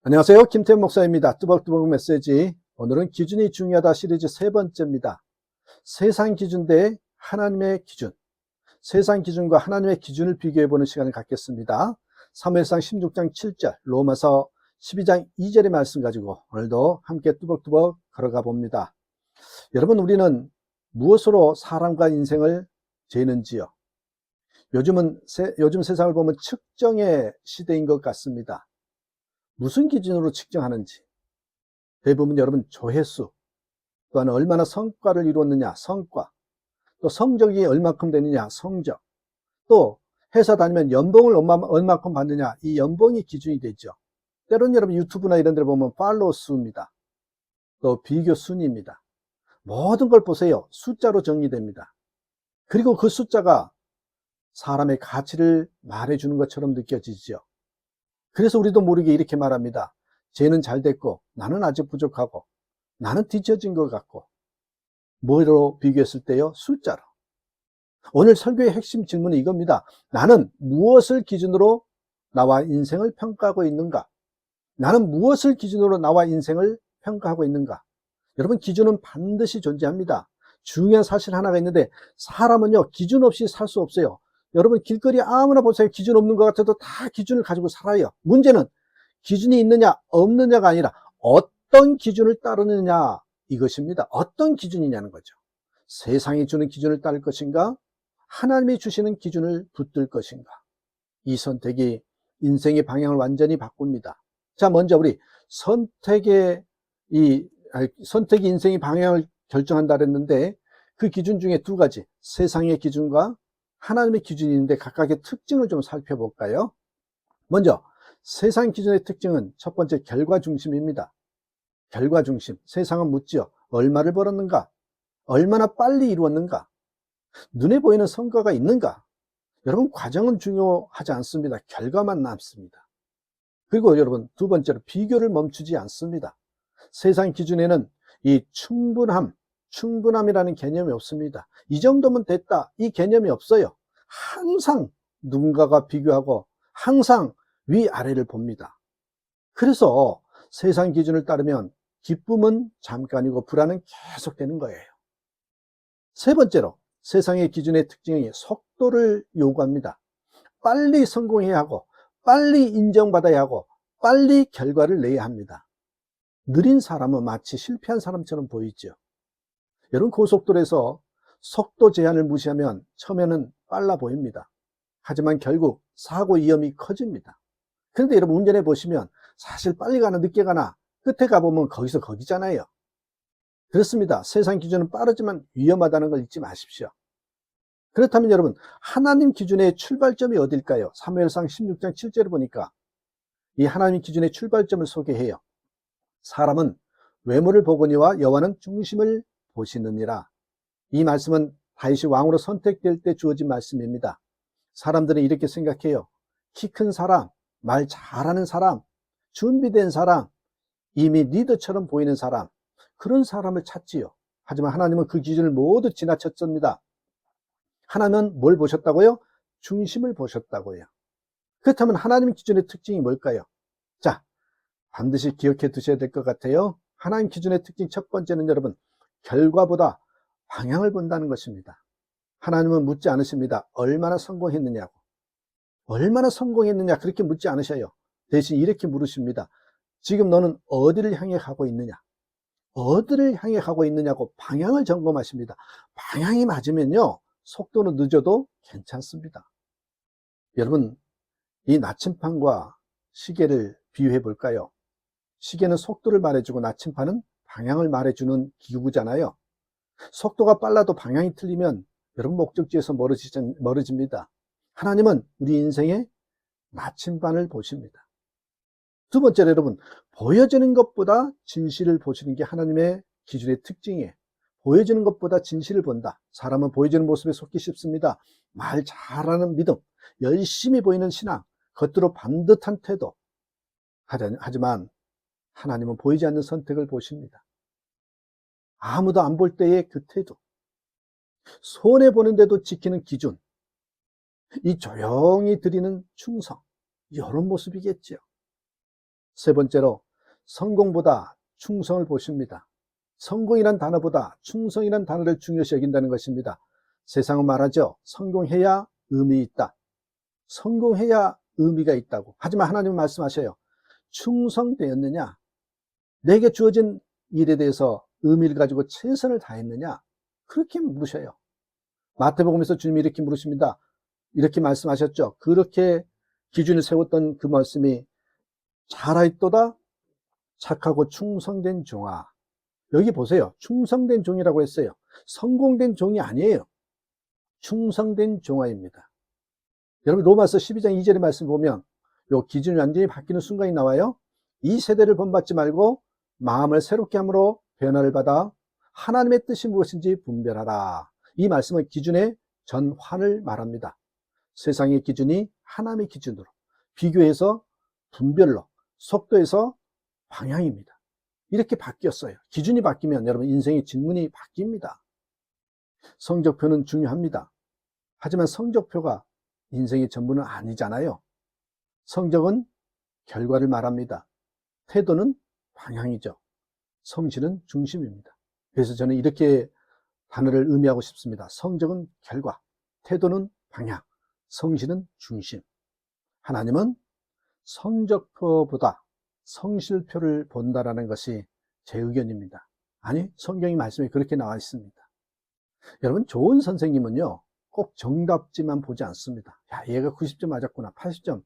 안녕하세요. 김태현 목사입니다. 뚜벅뚜벅 메시지. 오늘은 기준이 중요하다 시리즈 세 번째입니다. 세상 기준 대 하나님의 기준. 세상 기준과 하나님의 기준을 비교해보는 시간을 갖겠습니다. 사무엘상 16장 7절, 로마서 12장 2절의 말씀 가지고 오늘도 함께 뚜벅뚜벅 걸어가 봅니다. 여러분, 우리는 무엇으로 사람과 인생을 재는지요? 요즘 세상을 보면 측정의 시대인 것 같습니다. 무슨 기준으로 측정하는지. 대부분 여러분 조회수, 또한 얼마나 성과를 이루었느냐, 성과, 또 성적이 얼마큼 되느냐, 성적, 또 회사 다니면 연봉을 얼마큼 받느냐, 이 연봉이 기준이 되죠. 때로는 여러분 유튜브나 이런 데 보면 팔로워 수입니다. 또 비교 순위입니다. 모든 걸 보세요. 숫자로 정리됩니다. 그리고 그 숫자가 사람의 가치를 말해주는 것처럼 느껴지죠. 그래서 우리도 모르게 이렇게 말합니다. 쟤는 잘 됐고 나는 아직 부족하고 나는 뒤처진 것 같고. 뭐로 비교했을 때요? 숫자로. 오늘 설교의 핵심 질문은 이겁니다. 나는 무엇을 기준으로 나와 인생을 평가하고 있는가? 나는 무엇을 기준으로 나와 인생을 평가하고 있는가? 여러분, 기준은 반드시 존재합니다. 중요한 사실 하나가 있는데, 사람은요 기준 없이 살 수 없어요. 여러분, 길거리 아무나 보세요. 기준 없는 것 같아도 다 기준을 가지고 살아요. 문제는 기준이 있느냐 없느냐가 아니라 어떤 기준을 따르느냐, 이것입니다. 어떤 기준이냐는 거죠. 세상이 주는 기준을 따를 것인가, 하나님이 주시는 기준을 붙들 것인가. 이 선택이 인생의 방향을 완전히 바꿉니다. 자, 먼저 우리 선택이 인생의 방향을 결정한다 그랬는데, 그 기준 중에 두 가지, 세상의 기준과 하나님의 기준이 있는데 각각의 특징을 좀 살펴볼까요? 먼저 세상 기준의 특징은 첫 번째, 결과 중심입니다. 결과 중심. 세상은 묻지요. 얼마를 벌었는가? 얼마나 빨리 이루었는가? 눈에 보이는 성과가 있는가? 여러분, 과정은 중요하지 않습니다. 결과만 남습니다. 그리고 여러분, 두 번째로 비교를 멈추지 않습니다. 세상 기준에는 이 충분함이라는 개념이 없습니다. 이 정도면 됐다, 이 개념이 없어요. 항상 누군가가 비교하고 항상 위아래를 봅니다. 그래서 세상 기준을 따르면 기쁨은 잠깐이고 불안은 계속되는 거예요. 세 번째로, 세상의 기준의 특징이 속도를 요구합니다. 빨리 성공해야 하고 빨리 인정받아야 하고 빨리 결과를 내야 합니다. 느린 사람은 마치 실패한 사람처럼 보이죠. 여러분, 고속도로에서 속도 제한을 무시하면 처음에는 빨라 보입니다. 하지만 결국 사고 위험이 커집니다. 그런데 여러분, 운전해 보시면 사실 빨리 가나 늦게 가나 끝에 가보면 거기서 거기잖아요. 그렇습니다. 세상 기준은 빠르지만 위험하다는 걸 잊지 마십시오. 그렇다면 여러분, 하나님 기준의 출발점이 어딜까요? 사무엘상 16장 7절을 보니까 이 하나님 기준의 출발점을 소개해요. 사람은 외모를 보거니와 여호와는 중심을 보시느니라. 이 말씀은 다윗이 왕으로 선택될 때 주어진 말씀입니다. 사람들은 이렇게 생각해요. 키 큰 사람, 말 잘하는 사람, 준비된 사람, 이미 리더처럼 보이는 사람, 그런 사람을 찾지요. 하지만 하나님은 그 기준을 모두 지나쳤습니다. 하나님은 뭘 보셨다고요? 중심을 보셨다고요. 그렇다면 하나님 기준의 특징이 뭘까요? 자, 반드시 기억해 두셔야 될 것 같아요. 하나님 기준의 특징 첫 번째는 여러분, 결과보다 방향을 본다는 것입니다. 하나님은 묻지 않으십니다. 얼마나 성공했느냐고. 얼마나 성공했느냐, 그렇게 묻지 않으셔요. 대신 이렇게 물으십니다. 지금 너는 어디를 향해 가고 있느냐? 어디를 향해 가고 있느냐고 방향을 점검하십니다. 방향이 맞으면요, 속도는 늦어도 괜찮습니다. 여러분, 이 나침판과 시계를 비유해 볼까요? 시계는 속도를 말해주고 나침판은 방향을 말해주는 기구잖아요. 속도가 빨라도 방향이 틀리면 여러분, 목적지에서 멀어집니다. 하나님은 우리 인생의 나침반을 보십니다. 두 번째로 여러분, 보여지는 것보다 진실을 보시는 게 하나님의 기준의 특징이에요. 보여지는 것보다 진실을 본다. 사람은 보여지는 모습에 속기 쉽습니다. 말 잘하는 믿음, 열심히 보이는 신앙, 겉으로 반듯한 태도. 하지만 하나님은 보이지 않는 선택을 보십니다. 아무도 안 볼 때의 그 태도, 손해보는데도 지키는 기준, 이 조용히 드리는 충성, 이런 모습이겠죠. 세 번째로 성공보다 충성을 보십니다. 성공이란 단어보다 충성이란 단어를 중요시 여긴다는 것입니다. 세상은 말하죠. 성공해야 의미 있다. 성공해야 의미가 있다고. 하지만 하나님은 말씀하셔요. 충성되었느냐? 내게 주어진 일에 대해서 의미를 가지고 최선을 다했느냐? 그렇게 물으셔요. 마태복음에서 주님이 이렇게 물으십니다. 이렇게 말씀하셨죠. 그렇게 기준을 세웠던 그 말씀이 잘하였도다 착하고 충성된 종아. 여기 보세요. 충성된 종이라고 했어요. 성공된 종이 아니에요. 충성된 종아입니다. 여러분 로마서 12장 2절의 말씀 보면 요 기준이 완전히 바뀌는 순간이 나와요. 이 세대를 본받지 말고 마음을 새롭게 함으로 변화를 받아 하나님의 뜻이 무엇인지 분별하라. 이 말씀은 기준의 전환을 말합니다. 세상의 기준이 하나님의 기준으로 비교해서 분별로 속도에서 방향입니다. 이렇게 바뀌었어요. 기준이 바뀌면 여러분 인생의 질문이 바뀝니다. 성적표는 중요합니다. 하지만 성적표가 인생의 전부는 아니잖아요. 성적은 결과를 말합니다. 태도는 방향이죠. 성실은 중심입니다. 그래서 저는 이렇게 단어를 의미하고 싶습니다. 성적은 결과, 태도는 방향, 성실은 중심. 하나님은 성적표보다 성실표를 본다라는 것이 제 의견입니다. 아니, 성경의 말씀에 그렇게 나와 있습니다. 여러분, 좋은 선생님은요, 꼭 정답지만 보지 않습니다. 야, 얘가 90점 맞았구나, 80점.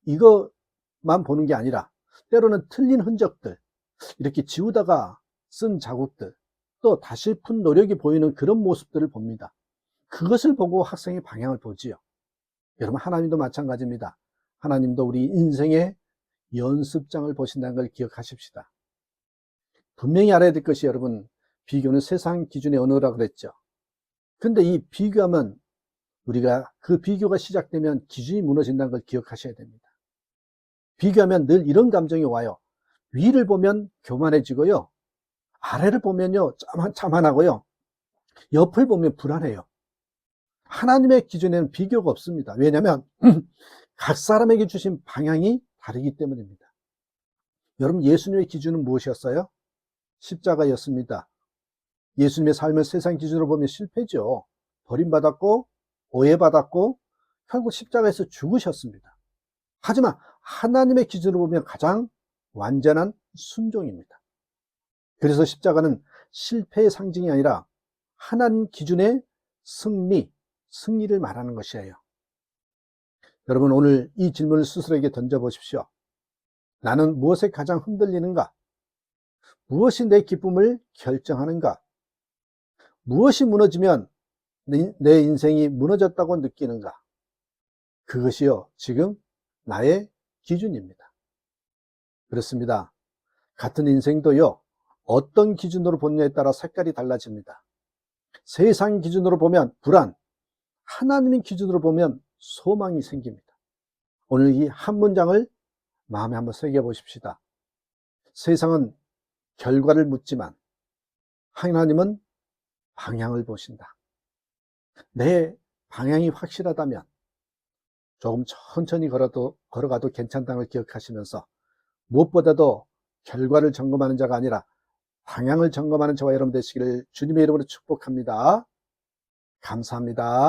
이거만 보는 게 아니라, 때로는 틀린 흔적들, 이렇게 지우다가 쓴 자국들, 또 다시 푼 노력이 보이는 그런 모습들을 봅니다. 그것을 보고 학생의 방향을 보지요. 여러분, 하나님도 마찬가지입니다. 하나님도 우리 인생의 연습장을 보신다는 걸 기억하십시다. 분명히 알아야 될 것이 여러분, 비교는 세상 기준의 언어라고 그랬죠. 근데 이 비교하면 우리가 그 비교가 시작되면 기준이 무너진다는 걸 기억하셔야 됩니다. 비교하면 늘 이런 감정이 와요. 위를 보면 교만해지고요. 아래를 보면요, 자만하고요. 옆을 보면 불안해요. 하나님의 기준에는 비교가 없습니다. 왜냐하면 각 사람에게 주신 방향이 다르기 때문입니다. 여러분, 예수님의 기준은 무엇이었어요? 십자가였습니다. 예수님의 삶을 세상 기준으로 보면 실패죠. 버림받았고 오해받았고 결국 십자가에서 죽으셨습니다. 하지만 하나님의 기준으로 보면 가장 완전한 순종입니다. 그래서 십자가는 실패의 상징이 아니라 하나님 기준의 승리를 말하는 것이에요. 여러분, 오늘 이 질문을 스스로에게 던져보십시오. 나는 무엇에 가장 흔들리는가? 무엇이 내 기쁨을 결정하는가? 무엇이 무너지면 내 인생이 무너졌다고 느끼는가? 그것이요, 지금 나의 기준입니다. 그렇습니다. 같은 인생도요, 어떤 기준으로 보느냐에 따라 색깔이 달라집니다. 세상 기준으로 보면 불안, 하나님의 기준으로 보면 소망이 생깁니다. 오늘 이 한 문장을 마음에 한번 새겨보십시다. 세상은 결과를 묻지만 하나님은 방향을 보신다. 내 방향이 확실하다면 조금 천천히 걸어가도 괜찮다는 걸 기억하시면서 무엇보다도 결과를 점검하는 자가 아니라 방향을 점검하는 저와 여러분 되시기를 주님의 이름으로 축복합니다. 감사합니다.